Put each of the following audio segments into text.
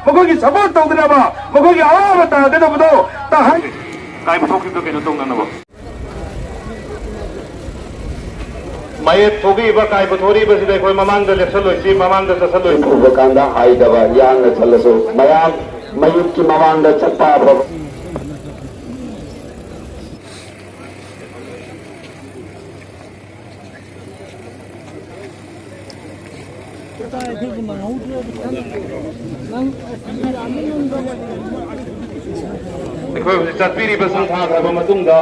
मखोगी support तौदनबा मखोगी अवाब तागदबदो ताहाय काय पुथोखिबदो केनो तौननबो mayet thogi ba kai puthori ba sidai koi mamang da leksaloi si mamang da chasaloi ubakanda haidaba yang na chalaso mayam mayut ki mamang da chatta ba koi chatpiri ba sang tha ba matung da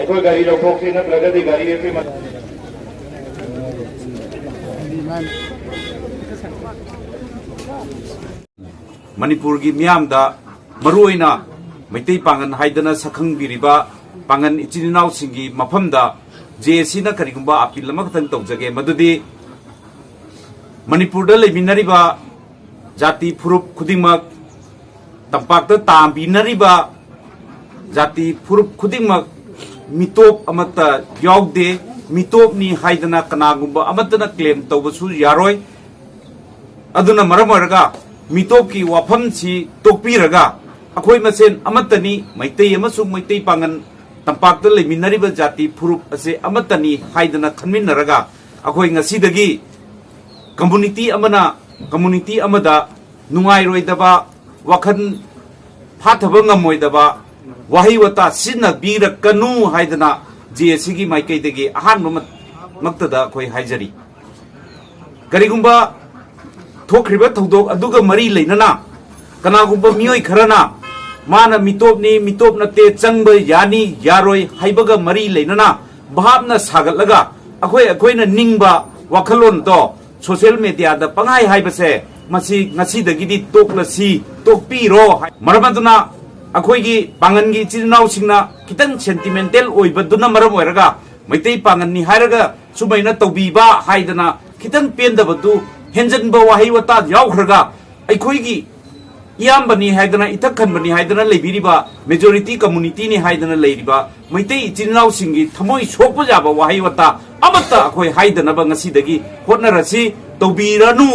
koi gari lokok si na pragati gari e ma Manipur gi miam da maruina maitai pangan haidana sakhang biriba pangan ichininaw singi mafam da JC na karigumba apil lamakatang tawjage madudi Manipur da leminariba jati furup khudingmak tampak da tambinariba jati furup khudingmak mitop amata yawde mitop ni haidana kanagumba amatana claim tawbasu yaroi aduna maramaraga mitop ki wafam si tokpiraga akhoi masen amatani maitai amasung maitai pangan tampakta leminariba jati furup ase amatani haidana khanminaraga akhoi ngasidagi community amada nungai roidaba wakhan phathaba ngamoidaba wahi wata sinna bira kanu haidana JC gi maikai degi ahan maktada khoi haijari karigumba thokriba thodok aduga mari leinana kanagumba mioi kharana mana mitop na te changba yani yaroi haibaga mari leinana bhabna sagatlaga akhoi na ningba wakhalon to social media da pangai haibase masi ngasi dagidi toklasi tokpiro maramaduna akhoi gi pangan gi chinau singna kitang sentimental oibaduna maram oiraga maitai pangan ni hairaga sumaina tawbiba haidana kitang pendabatu henjanba wahi wata yawkhraga aikhoigi iyambani haidana itakhanbani haidana leibiriba majority community ni haidana leiriba maitai chinau singi thamoi sokpa jaba wahi wata amata akhoi haidana ba ngasi dagi hotnarasi tawbiranu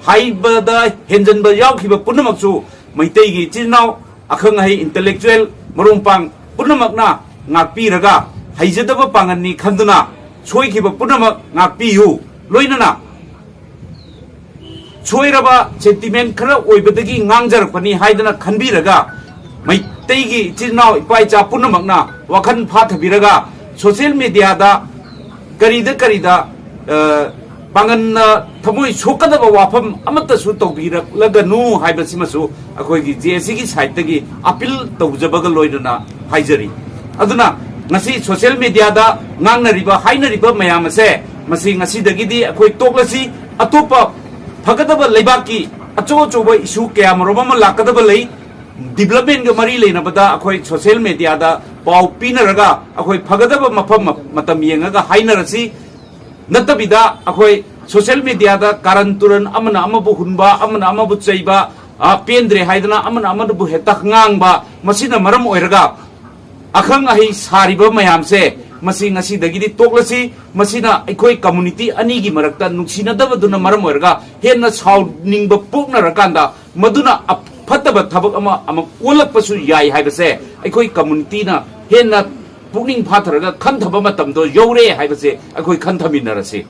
haibada henjanba yawkhiba punamaksu maitai gi chinau akhang hai intellectual marumpang punamakna ngakpiraga haijadaba panganni khanduna soikhiba punamak ngakpiyu loinana soiraba sentiment khara oibadagi ngangjarapani haidana khanbiraga maitegi chinau ipaicha punamakna wakhan phathabiraga social media da karida pangan thamoi sokadaba wafam amata su tawbiraganu haibasimasu akhoigi JC gi side tagi appeal tawjabaga loidana haijari aduna ngasi social media da ngangnariba hainariba mayam ase masi ngasi dagidi akhoi toklasi atopa फगदब लेबाकी अचो अचोब issue क्या मरोम लाकदब लई development के मरी लेनबदा अखोई social media दा पाउ पीनरगा अखोई फगदब मफम मतम येंगा हाइनरसी नतबिदा अखोई सोशल मीडिया दा कारण तुरन अमना अमबु हुनबा अमना अमबु चैबा पेंद्रे हाइदना अमना अमबु हेता ngang मसिना मरम ओइरगा अखंग अहि सारिबा मयाम से मसी ngasi dagidi toklasi masina aikoi community ani gi marakta nungsinadabaduna maram oirga henna sauningba poknarakanda maduna aphataba thabak ama olakpasu yai haibase aikoi community na henna pukning phatharaga khanthaba matamdo yore haibase aikoi khanthaminarasi